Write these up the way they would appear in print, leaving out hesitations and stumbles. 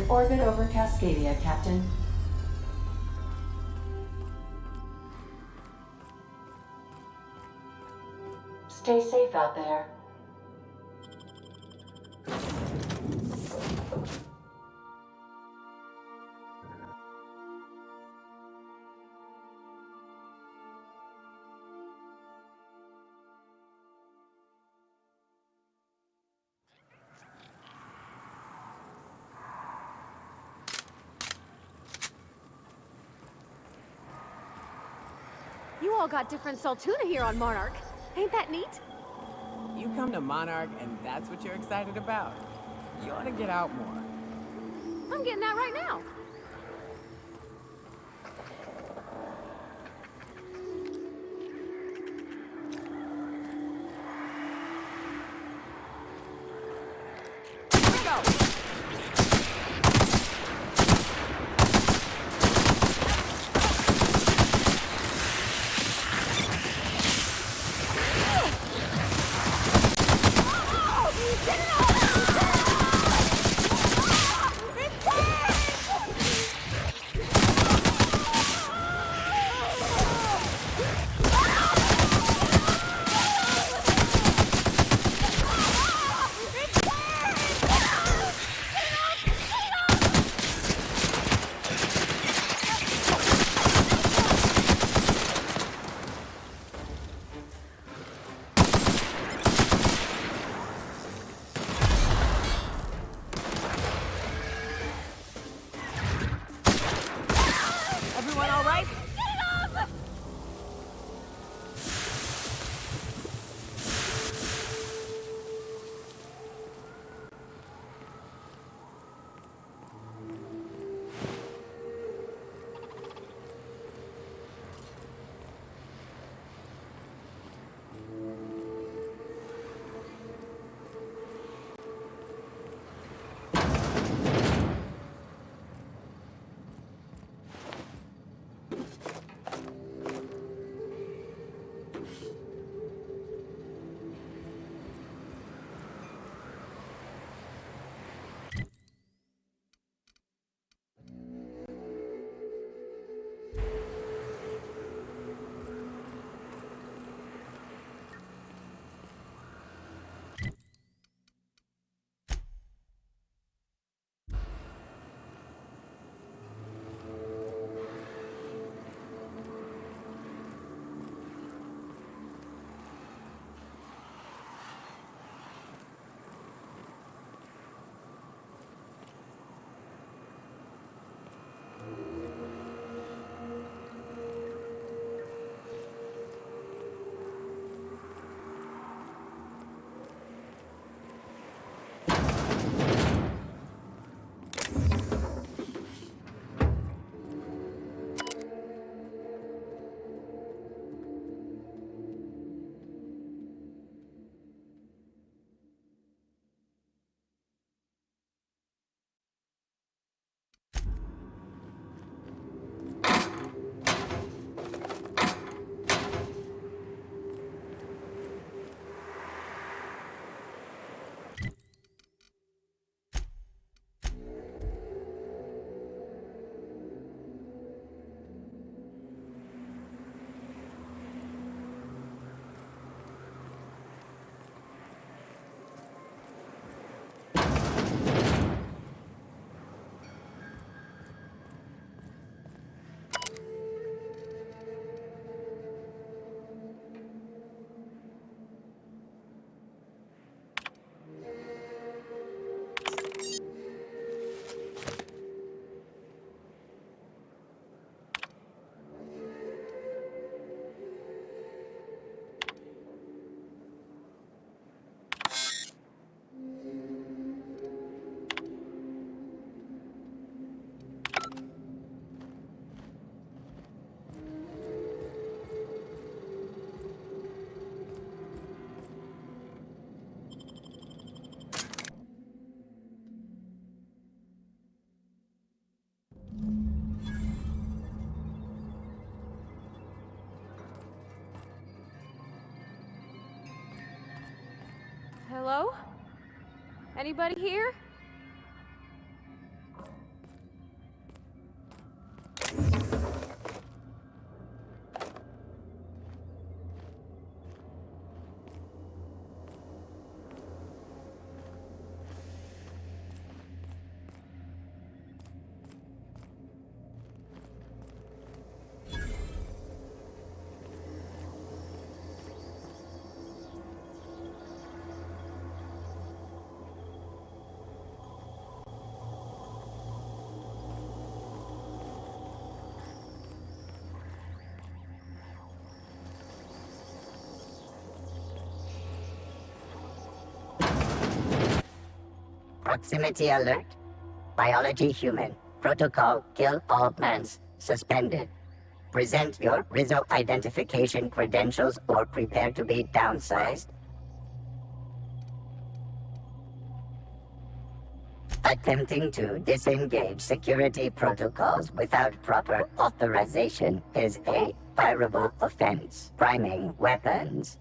in orbit over Cascadia, Captain. Stay safe out there. You all got different Saltuna here on Monarch. Ain't that neat? You come to Monarch and that's what you're excited about? You ought to get out more. I'm getting that right now. Here we go! Everyone all right? Hello? Anybody here? Proximity alert. Biology human. Protocol kill all plants. Suspended. Present your Rizzo identification credentials or prepare to be downsized. Attempting to disengage security protocols without proper authorization is a fireable offense. Priming weapons.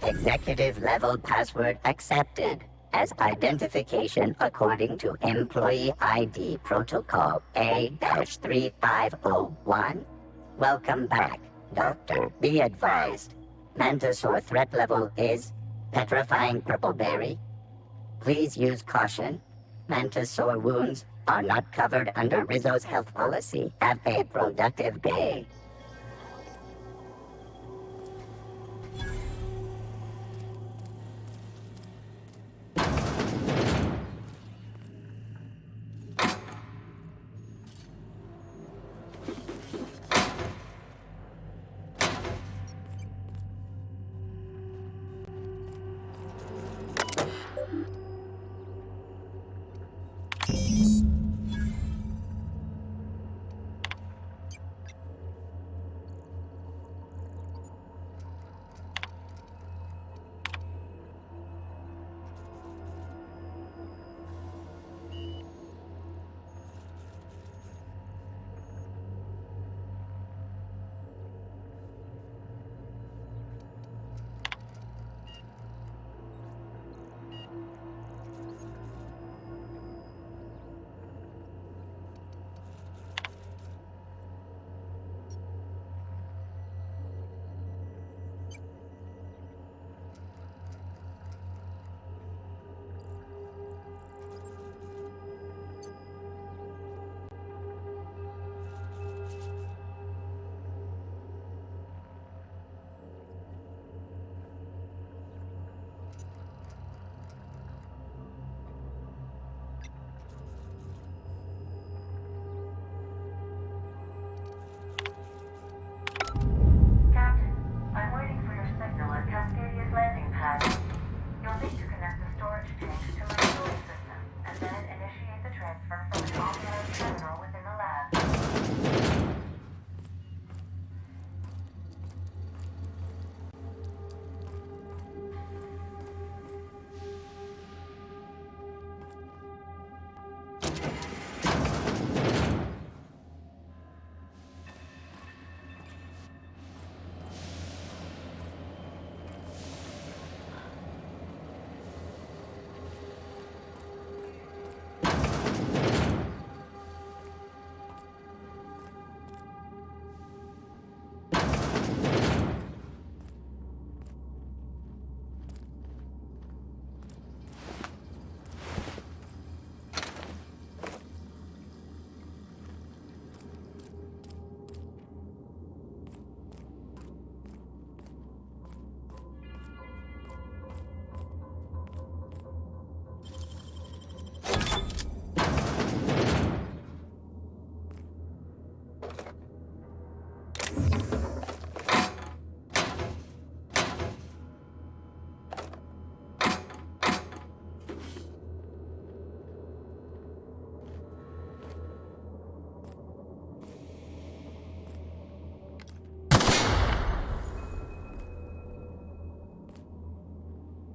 Executive level password accepted as identification according to Employee ID Protocol A-3501. Welcome back, Doctor. Be advised, Mantisaur threat level is petrifying purple berry. Please use caution. Mantisaur wounds are not covered under Rizzo's health policy. Have a productive day.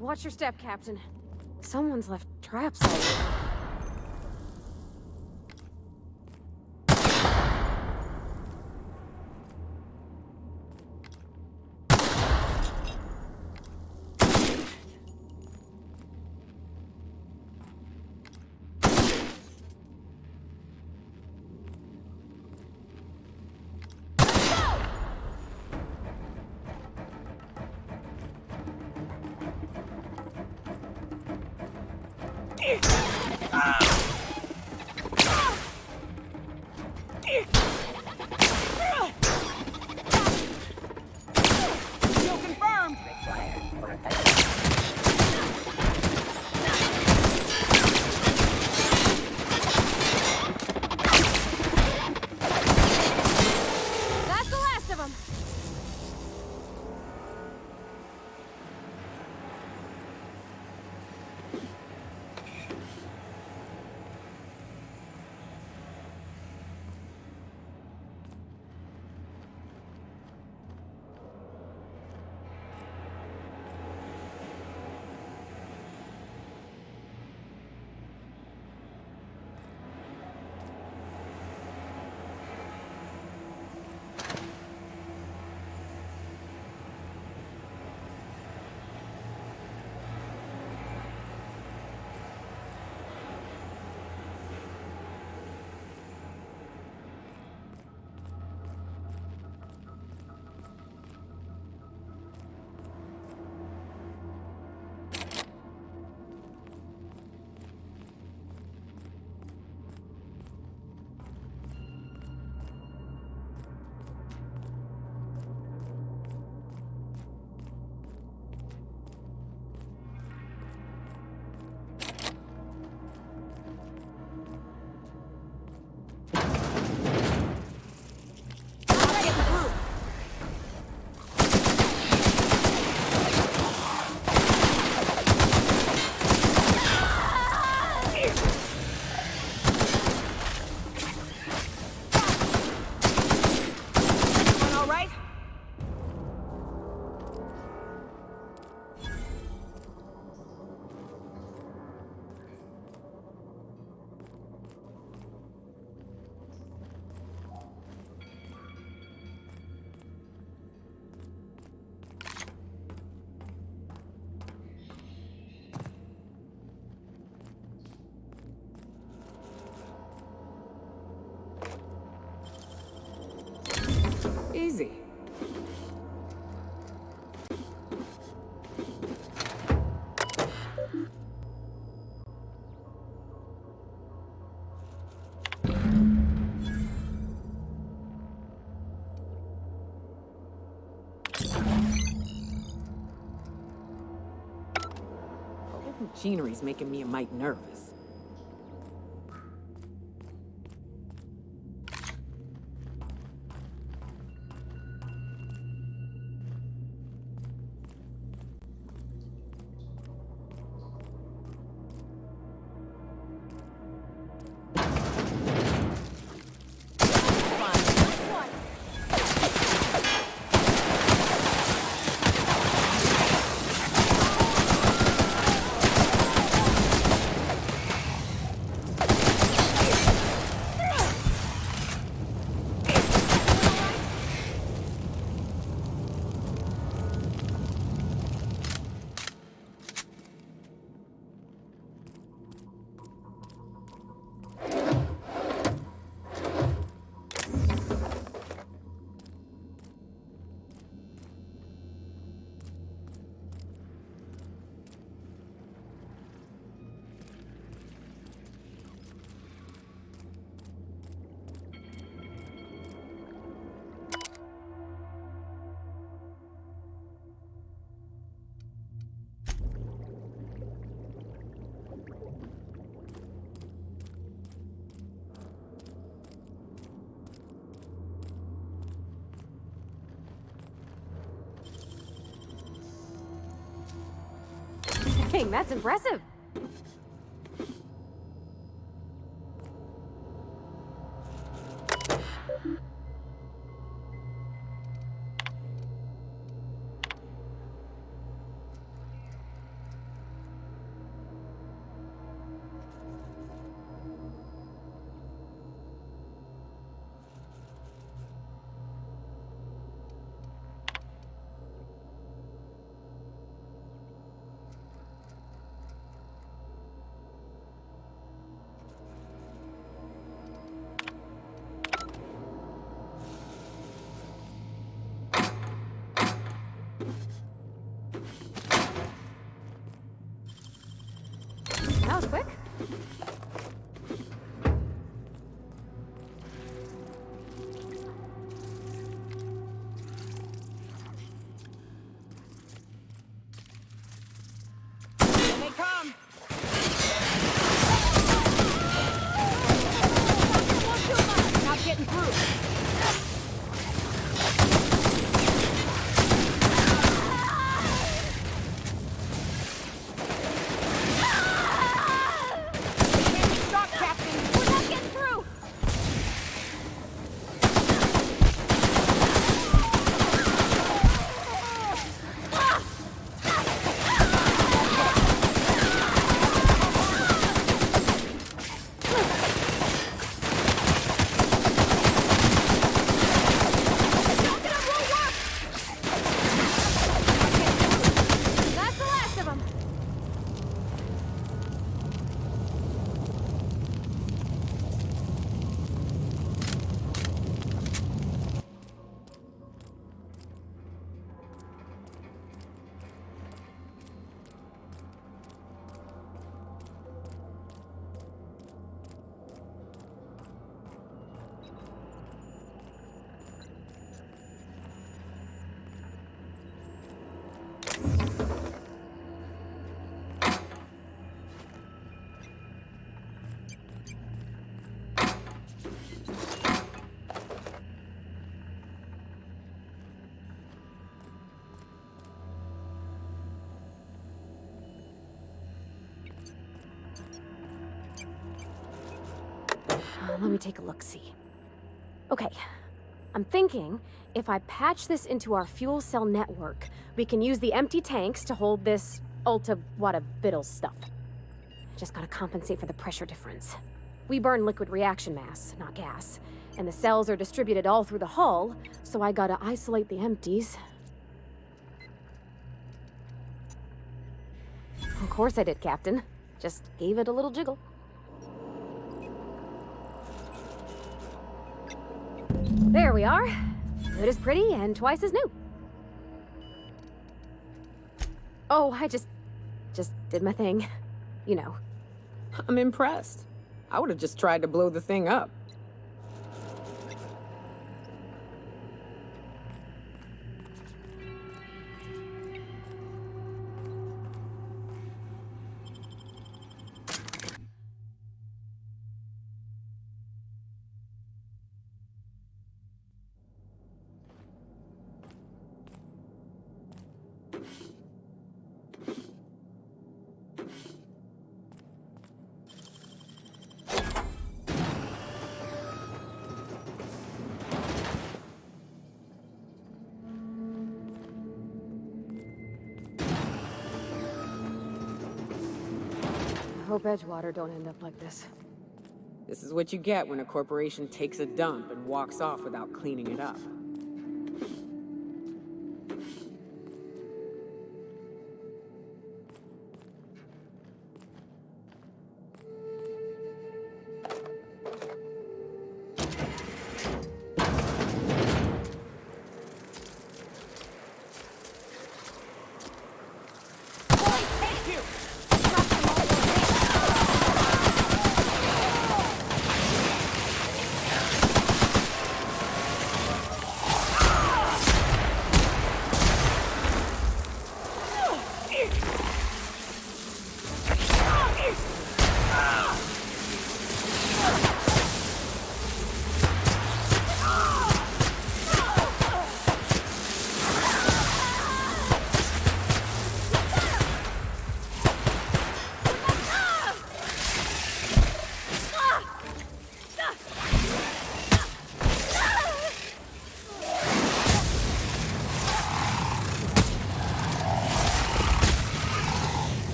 Watch your step, Captain. Someone's left traps all over. Kill confirmed! That's the last of them! easy. Machinery's making me a mite nervous. Dang, that's impressive. That was quick. Here they come! Not getting through. Stop, Captain! We're not getting through. That's the last of them. Let me take a look-see. Okay, I'm thinking if I patch this into our fuel cell network, we can use the empty tanks to hold this ulta-wada-biddle stuff. Just gotta compensate for the pressure difference. We burn liquid reaction mass, not gas, and the cells are distributed all through the hull, so I gotta isolate the empties. Of course I did, Captain. Just gave it a little jiggle. There we are. good as pretty and twice as new. Oh, I just did my thing. You know. I'm impressed. I would have just tried to blow the thing up. I hope Edgewater don't end up like this. This is what you get when a corporation takes a dump and walks off without cleaning it up.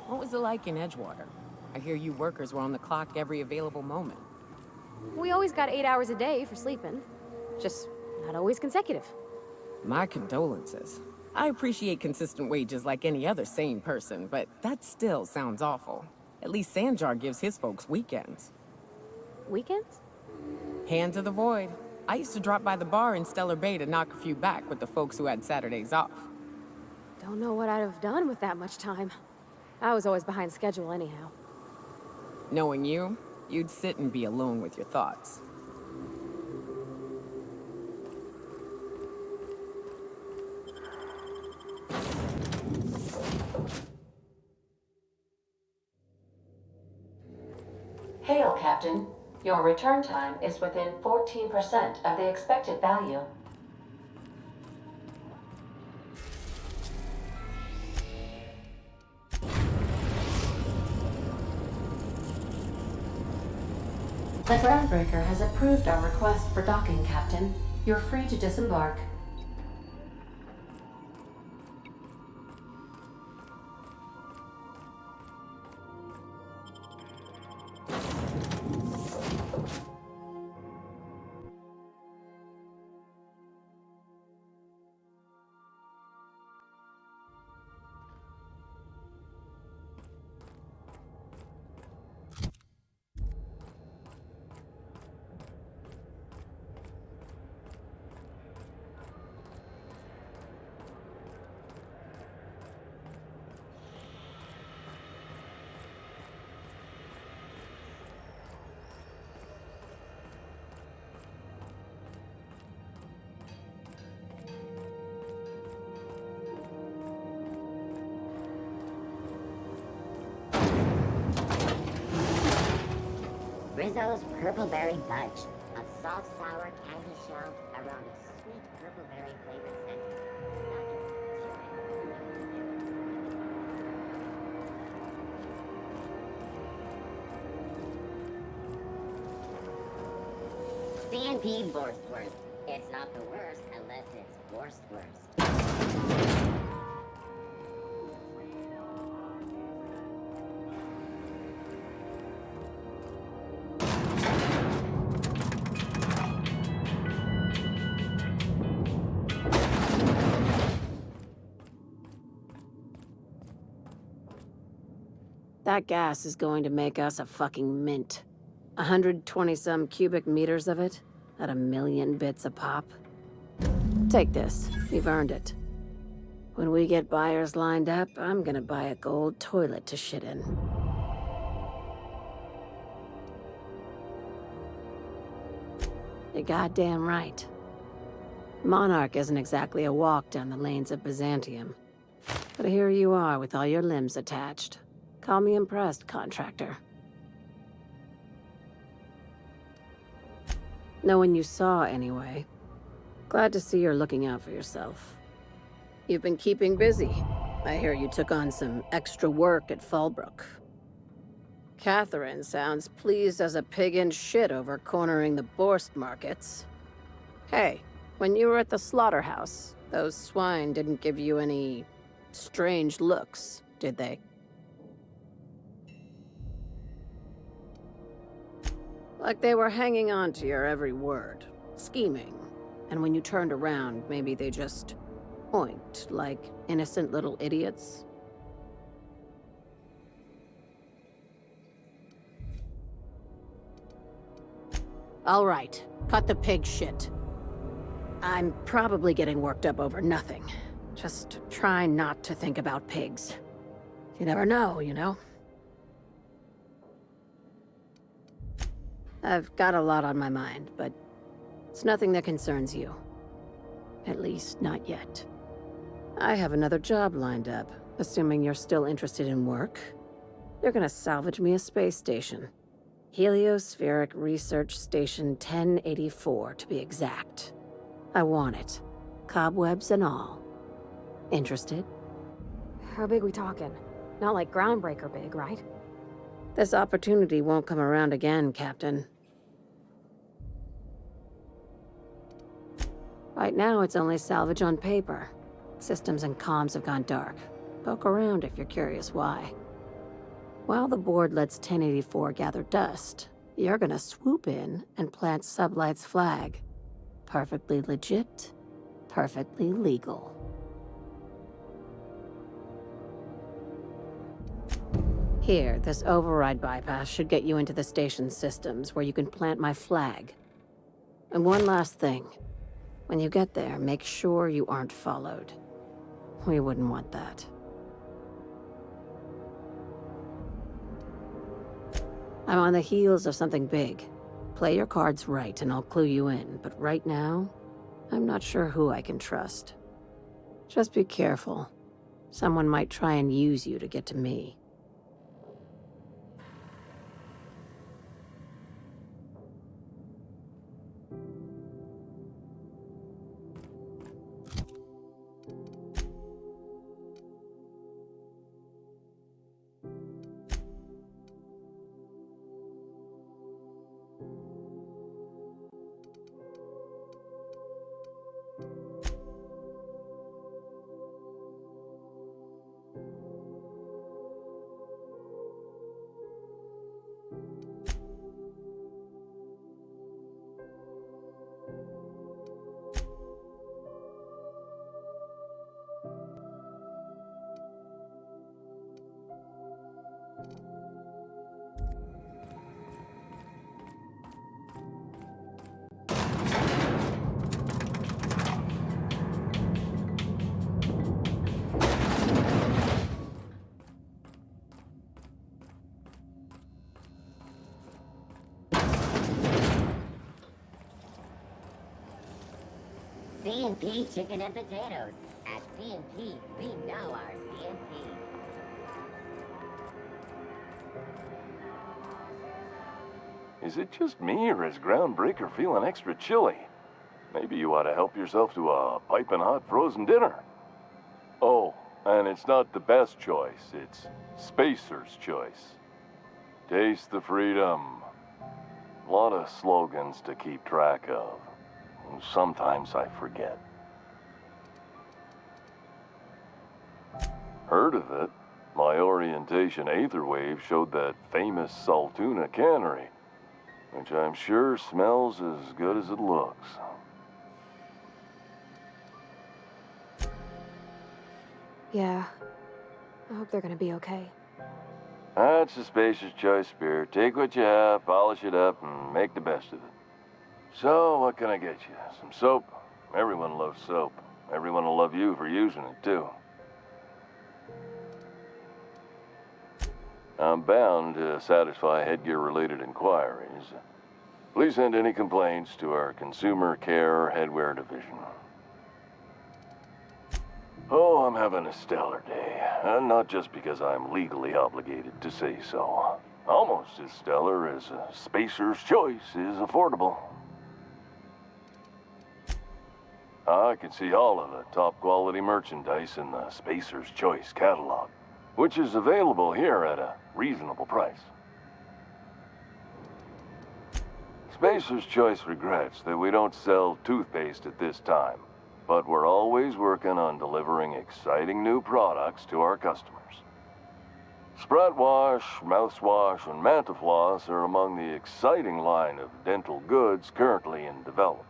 What was it like in Edgewater? I hear you workers were on the clock every available moment. We always got 8 hours a day for sleeping. Just not always consecutive. My condolences. I appreciate consistent wages like any other sane person, but that still sounds awful. At least Sanjar gives his folks weekends. Weekends? Hand to the void. I used to drop by the bar in Stellar Bay to knock a few back with the folks who had Saturdays off. Don't know what I'd have done with that much time. I was always behind schedule anyhow. Knowing you, you'd sit and be alone with your thoughts. Hail, Captain. Your return time is within 14% of the expected value. The Groundbreaker has approved our request for docking, Captain. You're free to disembark. Rizzo's Purpleberry Fudge, a soft sour candy shell around a sweet purpleberry flavor center. C&P Borstworth. It's not the worst unless it's Borstworst. That gas is going to make us a fucking mint. 120-some cubic meters of it, at 1,000,000 bits a pop. Take this. You've earned it. When we get buyers lined up, I'm gonna buy a gold toilet to shit in. You're goddamn right. Monarch isn't exactly a walk down the lanes of Byzantium. But here you are with all your limbs attached. Call me impressed, contractor. No one you saw, anyway. Glad to see you're looking out for yourself. You've been keeping busy. I hear you took on some extra work at Fallbrook. Catherine sounds pleased as a pig in shit over cornering the Borst markets. Hey, when you were at the slaughterhouse, those swine didn't give you any strange looks, did they? Like they were hanging on to your every word, scheming. And when you turned around, maybe they just oinked like innocent little idiots. All right, cut the pig shit. I'm probably getting worked up over nothing. Just try not to think about pigs. You never know, you know? I've got a lot on my mind, but it's nothing that concerns you. At least, not yet. I have another job lined up, assuming you're still interested in work. You're gonna salvage me a space station. Heliospheric Research Station 1084, to be exact. I want it. Cobwebs and all. Interested? How big we talking? Not like Groundbreaker big, right? This opportunity won't come around again, Captain. Right now, it's only salvage on paper. Systems and comms have gone dark. Poke around if you're curious why. While the board lets 1084 gather dust, you're gonna swoop in and plant Sublight's flag. Perfectly legit, perfectly legal. Here, this override bypass should get you into the station's systems where you can plant my flag. And one last thing. When you get there, make sure you aren't followed. We wouldn't want that. I'm on the heels of something big. Play your cards right and I'll clue you in, but right now, I'm not sure who I can trust. Just be careful. Someone might try and use you to get to me. C&P Chicken and Potatoes. At C&P, we know our C&P. Is it just me, or is Groundbreaker feeling extra chilly? Maybe you ought to help yourself to a piping hot frozen dinner. Oh, and it's not the best choice, it's Spacer's Choice. Taste the freedom. A lot of slogans to keep track of. Sometimes I forget. Heard of it? My orientation Aetherwave showed that famous Saltuna cannery, which I'm sure smells as good as it looks. Yeah. I hope they're gonna be okay. That's the Spacer's Choice spirit. Take what you have, polish it up, and make the best of it. So, what can I get you? Some soap? Everyone loves soap. Everyone will love you for using it, too. I'm bound to satisfy headgear-related inquiries. Please send any complaints to our Consumer Care Headwear Division. Oh, I'm having a stellar day. And not just because I'm legally obligated to say so. Almost as stellar as Spacer's Choice is affordable. I can see all of the top-quality merchandise in the Spacer's Choice catalog, which is available here at a reasonable price. Spacer's Choice regrets that we don't sell toothpaste at this time, but we're always working on delivering exciting new products to our customers. Sprat Wash, Mouthwash, and Mantafloss are among the exciting line of dental goods currently in development.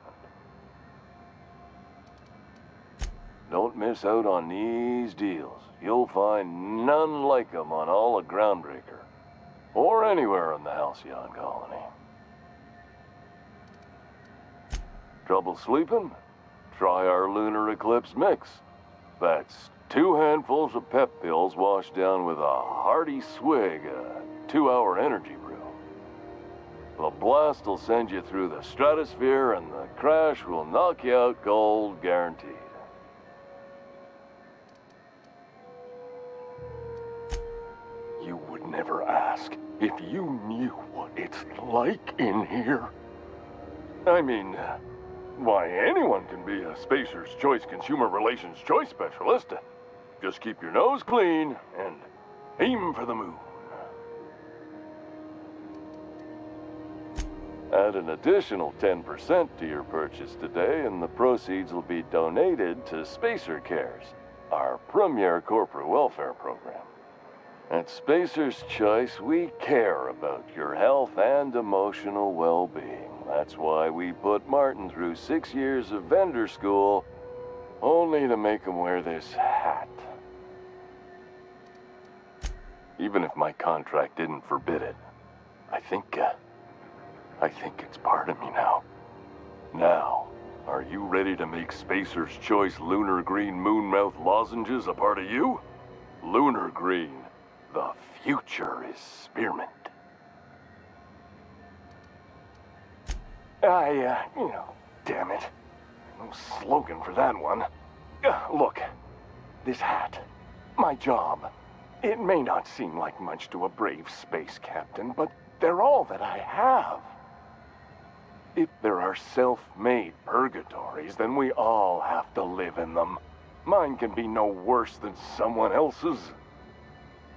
Don't miss out on these deals. You'll find none like them on all of Groundbreaker, or anywhere in the Halcyon colony. Trouble sleeping? Try our Lunar Eclipse Mix. That's 2 handfuls of pep pills washed down with a hearty swig of 2-hour energy brew. The blast will send you through the stratosphere, and the crash will knock you out cold, guaranteed. You would never ask if you knew what it's like in here. I mean, why, anyone can be a Spacer's Choice Consumer Relations Choice Specialist. Just keep your nose clean and aim for the moon. Add an additional 10% to your purchase today, and the proceeds will be donated to Spacer Cares, our premier corporate welfare program. At Spacer's Choice, we care about your health and emotional well-being. That's why we put Martin through 6 years of vendor school, only to make him wear this hat. Even if my contract didn't forbid it, I think it's part of me now. Now, are you ready to make Spacer's Choice Lunar Green Moonmouth lozenges a part of you? Lunar Green, the future is spearmint. Damn it. No slogan for that one. Look, this hat, my job. It may not seem like much to a brave space captain, but they're all that I have. If there are self-made purgatories, then we all have to live in them. Mine can be no worse than someone else's.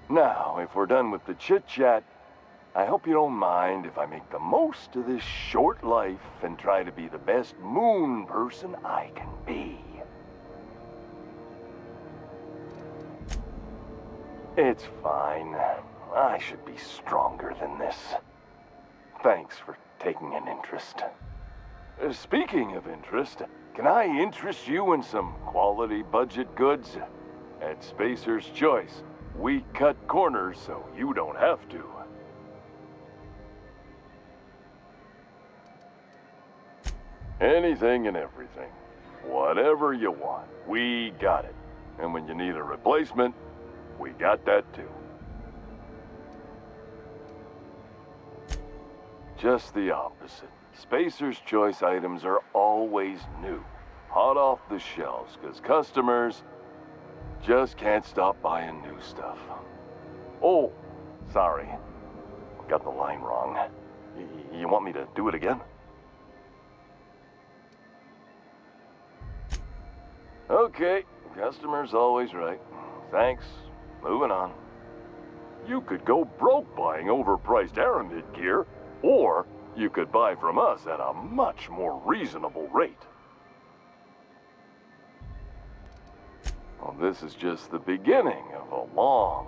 Now, if we're done with the chit-chat, I hope you don't mind if I make the most of this short life and try to be the best moon person I can be. It's fine. I should be stronger than this. Thanks for taking an interest. Speaking of interest, can I interest you in some quality budget goods? At Spacer's Choice, we cut corners so you don't have to. Anything and everything. Whatever you want, we got it. And when you need a replacement, we got that too. Just the opposite. Spacer's Choice items are always new, hot off the shelves, because customers just can't stop buying new stuff. Oh, sorry. Got the line wrong. You want me to do it again? Okay, customer's always right. Thanks. Moving on. You could go broke buying overpriced Aramid gear, or you could buy from us at a much more reasonable rate. Well, this is just the beginning of a long,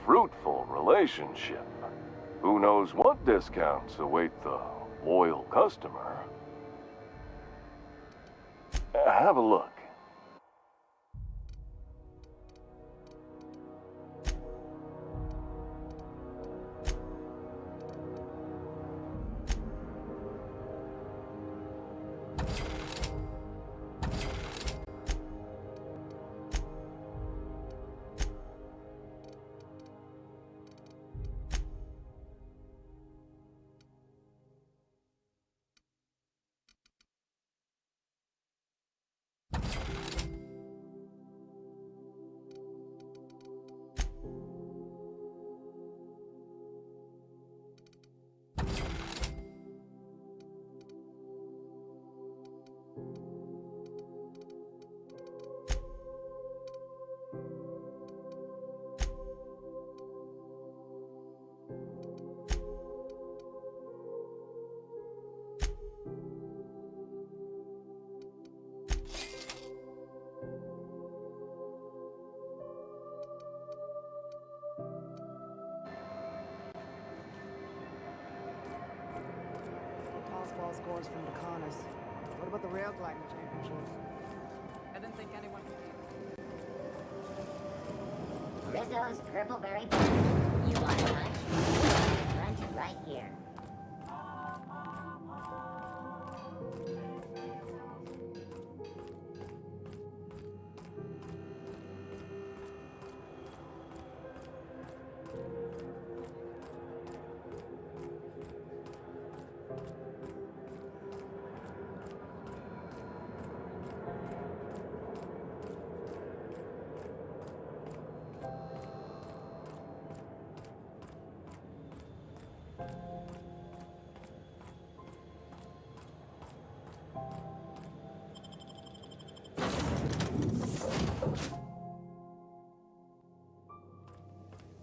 fruitful relationship. Who knows what discounts await the loyal customer? Have a look. Tossball scores from the Connors. What about the rail gliding championships? I didn't think anyone could beat Rizzo's Purpleberry Bunch. You want lunch? Lunch right here.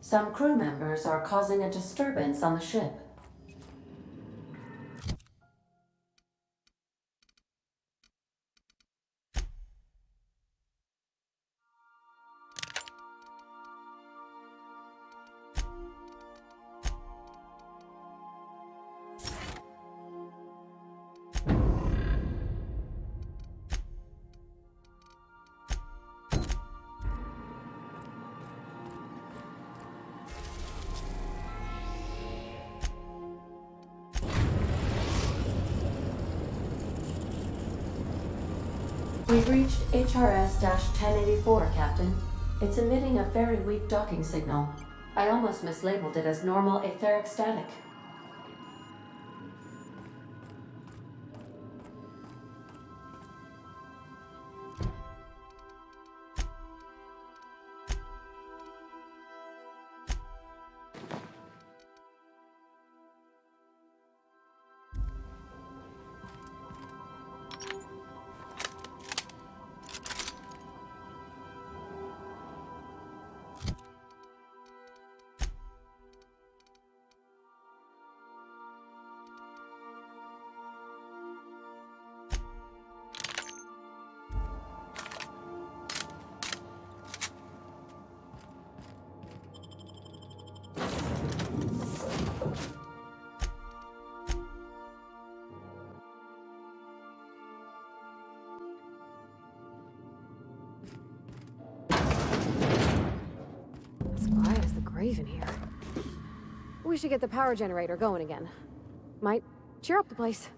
Some crew members are causing a disturbance on the ship. We've reached HRS-1084, Captain. It's emitting a very weak docking signal. I almost mislabeled it as normal etheric static. It's quiet as the grave in here. We should get the power generator going again. Might cheer up the place.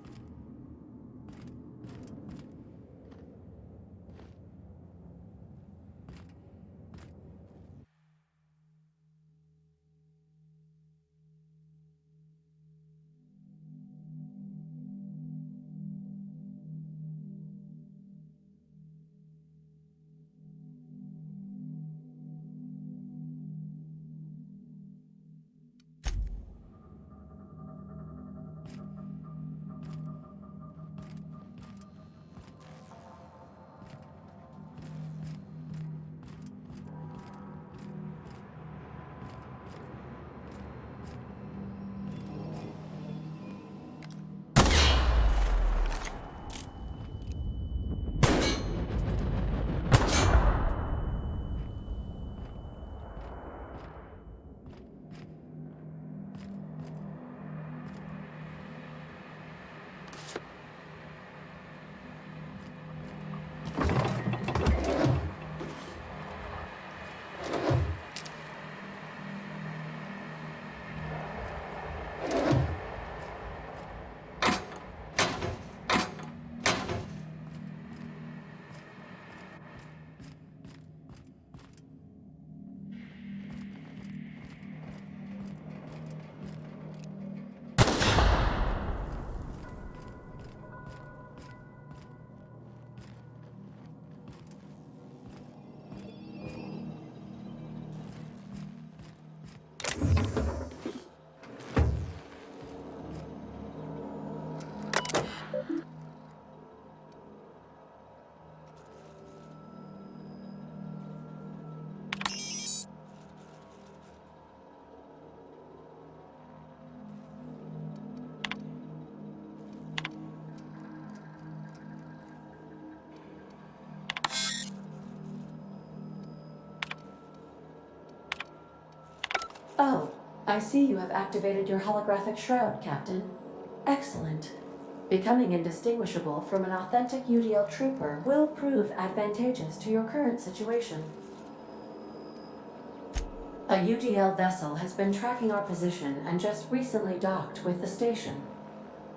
Oh, I see you have activated your holographic shroud, Captain. Excellent. Becoming indistinguishable from an authentic UDL trooper will prove advantageous to your current situation. A UDL vessel has been tracking our position and just recently docked with the station.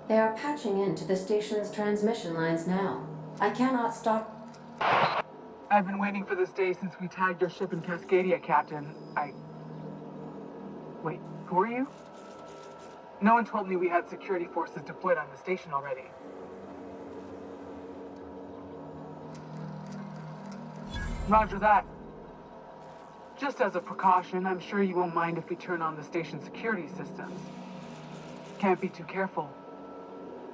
They are patching into the station's transmission lines now. I cannot stop. I've been waiting for this day since we tagged your ship in Cascadia, Captain. Wait, who are you? No one told me we had security forces deployed on the station already. Roger that. Just as a precaution, I'm sure you won't mind if we turn on the station's security systems. Can't be too careful.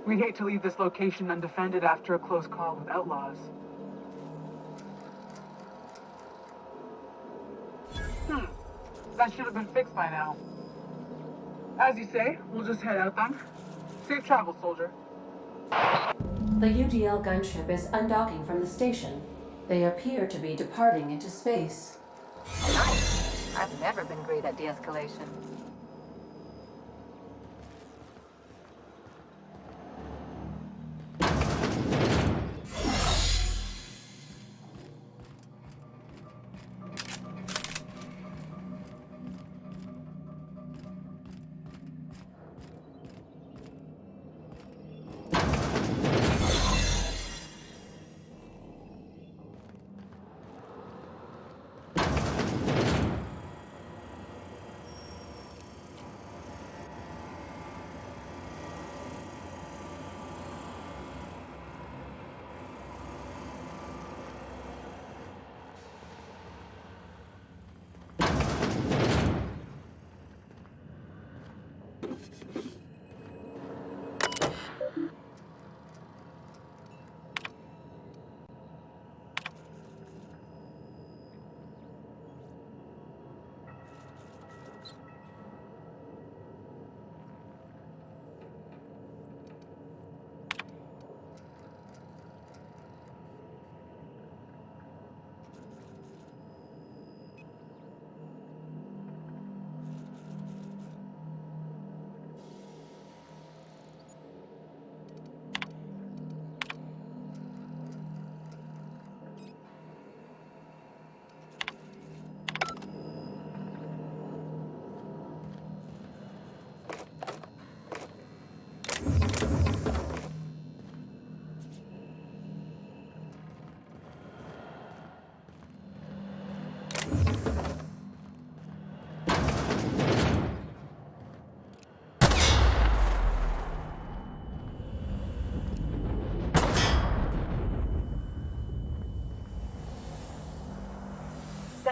We'd hate to leave this location undefended after a close call with outlaws. That should have been fixed by now. As you say, we'll just head out then. Safe travel, soldier. The UDL gunship is undocking from the station. They appear to be departing into space. Nice. I've never been great at de-escalation.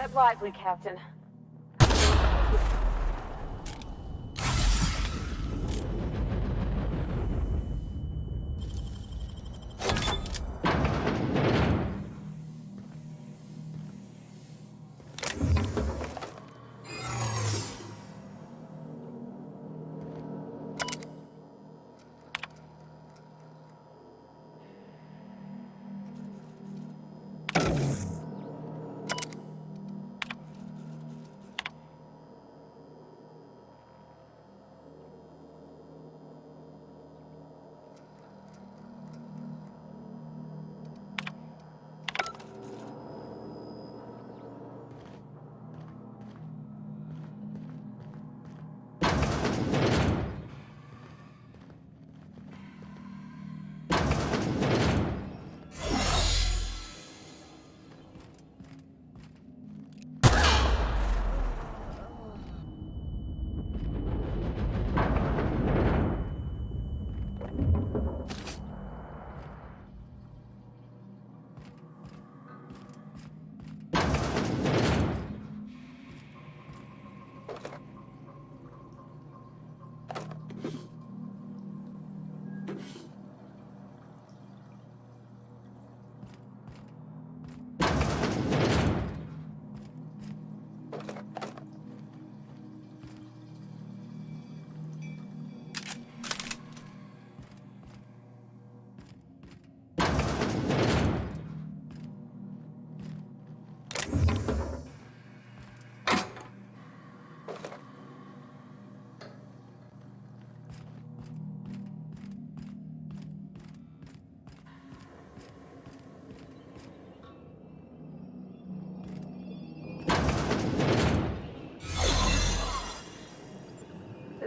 Tread lively, Captain.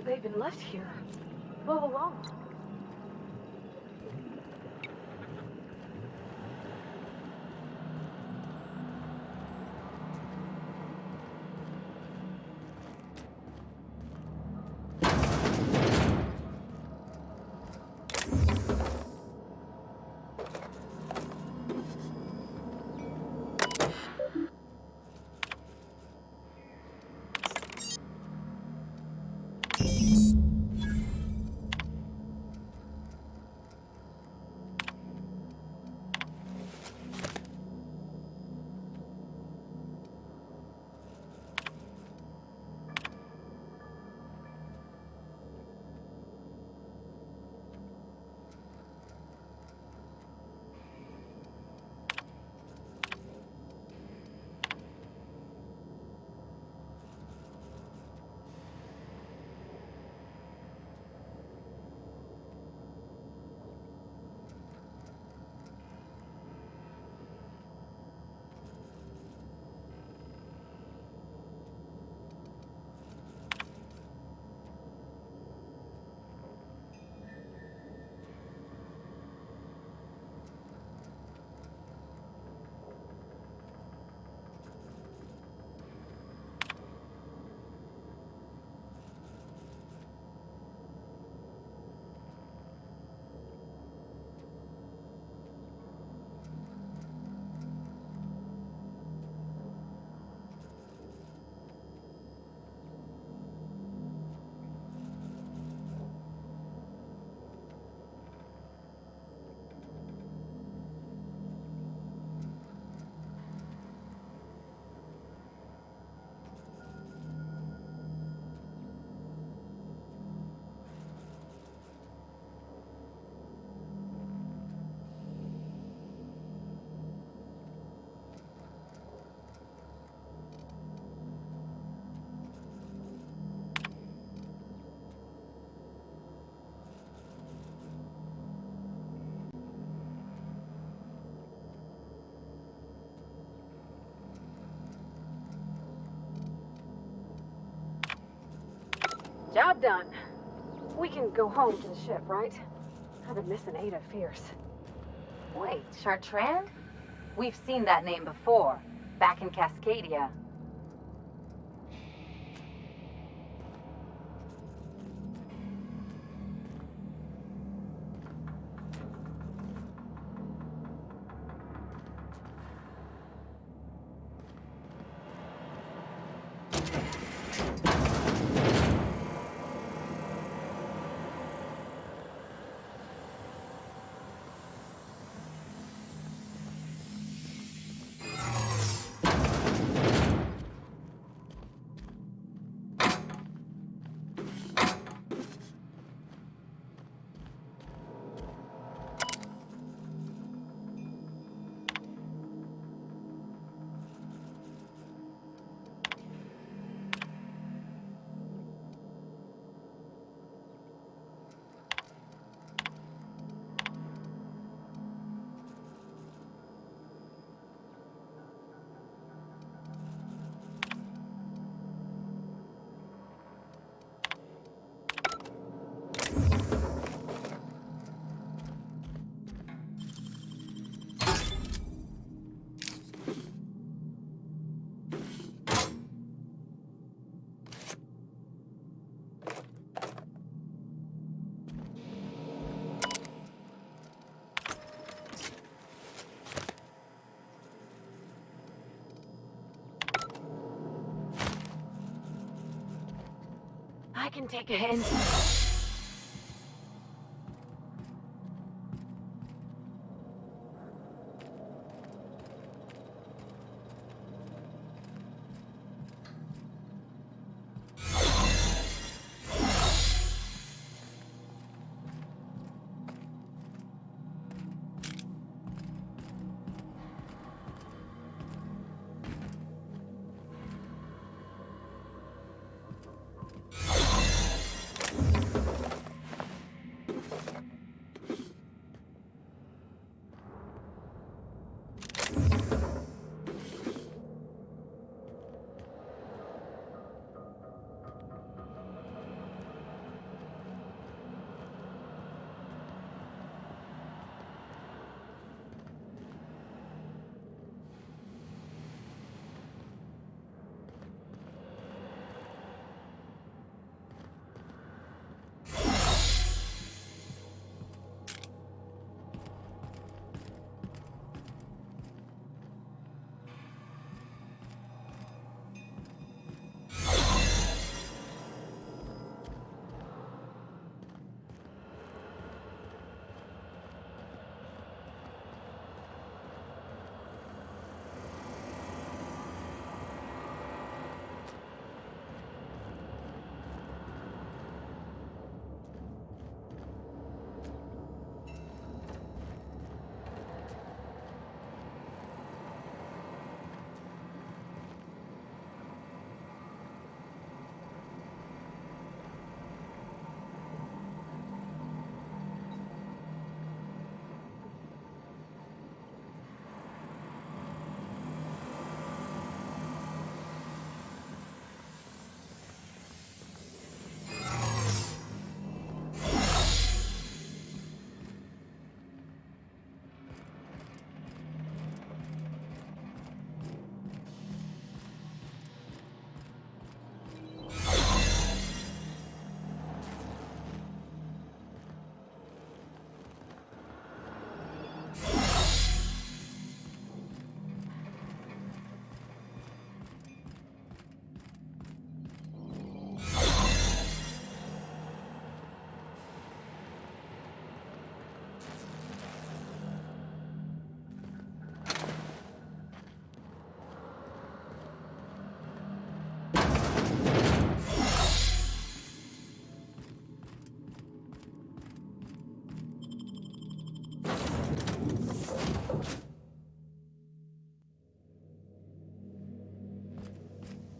They've been left here all along. Job done. We can go home to the ship, right? I've been missing Ada fierce. Wait, Chartrand? We've seen that name before, back in Cascadia. can take a hint.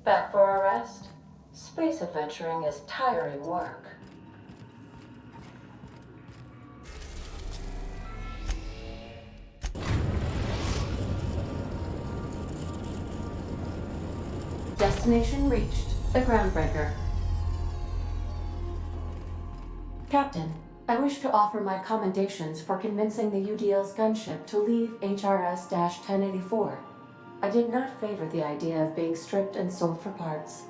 Back for a rest? Space adventuring is tiring work. Destination reached. The Groundbreaker. Captain, I wish to offer my commendations for convincing the UDL's gunship to leave HRS-1084. I did not favor the idea of being stripped and sold for parts.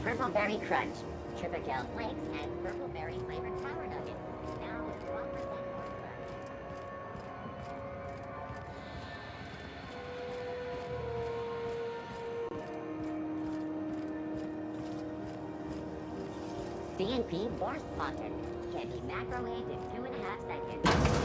Purple Berry Crunch, Tripical Flakes, and Purple Berry flavored Sour Nuggets. Now with 12% more crunch. C&P Borscht Pockets can be microwaved in 2.5 seconds.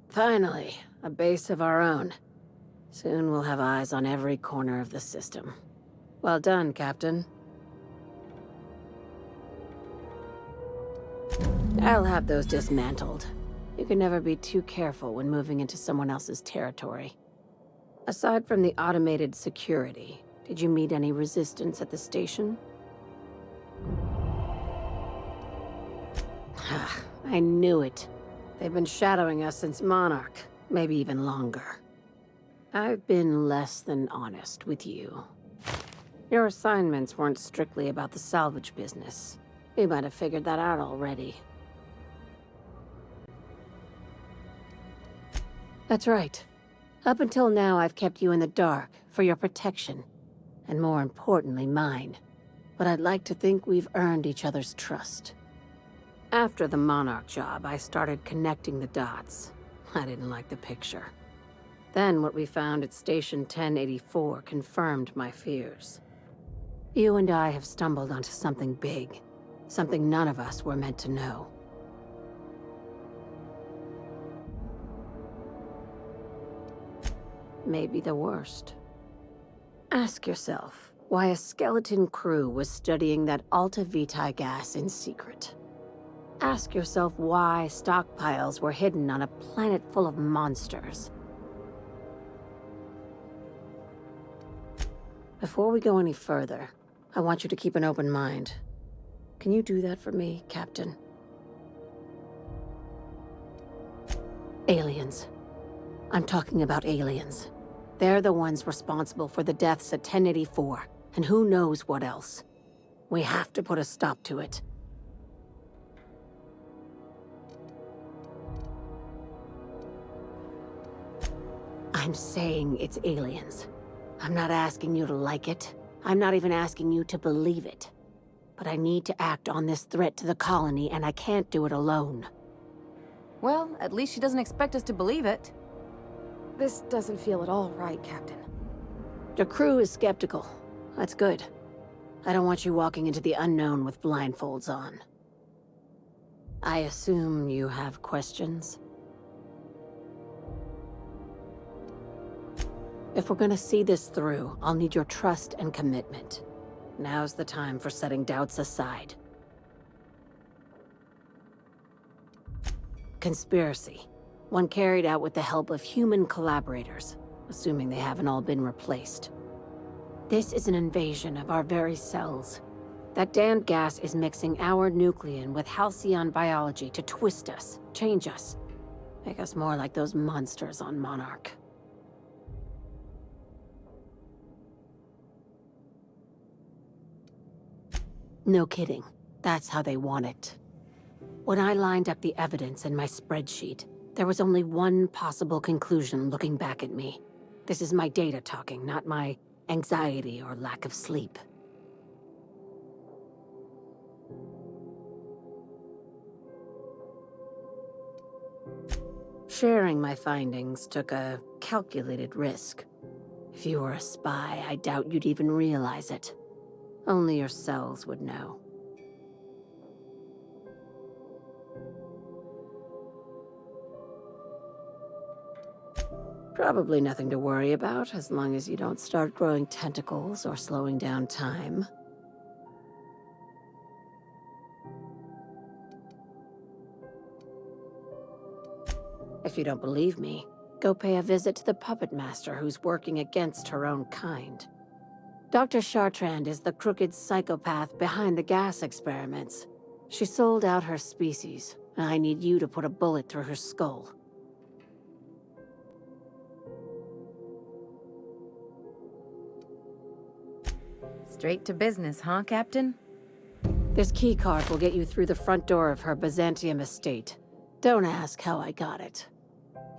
Finally, a base of our own. Soon we'll have eyes on every corner of the system. Well done, Captain. I'll have those dismantled. You can never be too careful when moving into someone else's territory. Aside from the automated security, did you meet any resistance at the station? I knew it. They've been shadowing us since Monarch, maybe even longer. I've been less than honest with you. Your assignments weren't strictly about the salvage business. You might have figured that out already. That's right. Up until now, I've kept you in the dark for your protection, and more importantly, mine. But I'd like to think we've earned each other's trust. After the Monarch job, I started connecting the dots. I didn't like the picture. Then what we found at Station 1084 confirmed my fears. You and I have stumbled onto something big, something none of us were meant to know. Maybe the worst. Ask yourself why a skeleton crew was studying that Alta Vitae gas in secret. Ask yourself why stockpiles were hidden on a planet full of monsters. Before we go any further, I want you to keep an open mind. Can you do that for me, Captain? Aliens. I'm talking about aliens. They're the ones responsible for the deaths at 1084, and who knows what else. We have to put a stop to it. I'm saying it's aliens. I'm not asking you to like it. I'm not even asking you to believe it. But I need to act on this threat to the colony, and I can't do it alone. Well, at least she doesn't expect us to believe it. This doesn't feel at all right, Captain. The crew is skeptical. That's good. I don't want you walking into the unknown with blindfolds on. I assume you have questions? If we're gonna see this through, I'll need your trust and commitment. Now's the time for setting doubts aside. Conspiracy. One carried out with the help of human collaborators, assuming they haven't all been replaced. This is an invasion of our very cells. That damned gas is mixing our nucleon with halcyon biology to twist us, change us, make us more like those monsters on Monarch. No kidding. That's how they want it. When I lined up the evidence in my spreadsheet, there was only one possible conclusion looking back at me. This is my data talking, not my anxiety or lack of sleep. Sharing my findings took a calculated risk. If you were a spy, I doubt you'd even realize it. Only your cells would know. Probably nothing to worry about, as long as you don't start growing tentacles or slowing down time. If you don't believe me, go pay a visit to the puppet master who's working against her own kind. Dr. Chartrand is the crooked psychopath behind the gas experiments. She sold out her species, and I need you to put a bullet through her skull. Straight to business, huh, Captain? This keycard will get you through the front door of her Byzantium estate. Don't ask how I got it.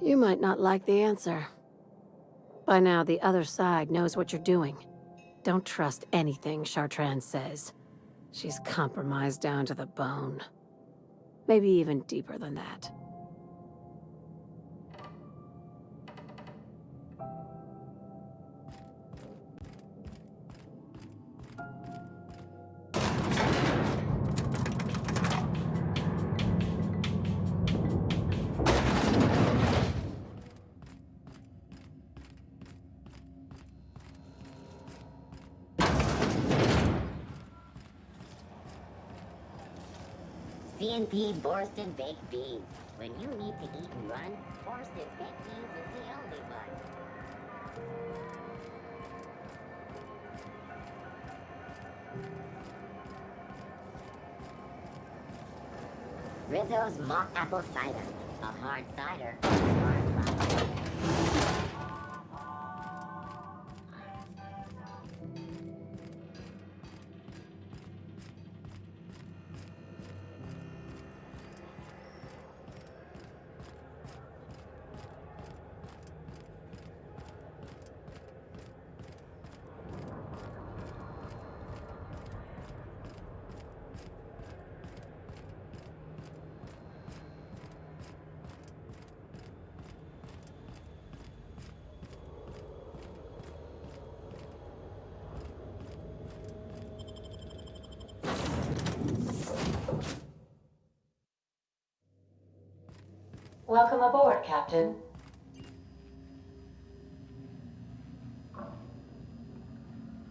You might not like the answer. By now, the other side knows what you're doing. Don't trust anything Chartrand says. She's compromised down to the bone. Maybe even deeper than that. CNP Borston Baked Beans. When you need to eat and run, Borston Baked Beans is the only one. Rizzo's Mock Apple Cider. A hard cider. Hard cider. Welcome aboard, Captain.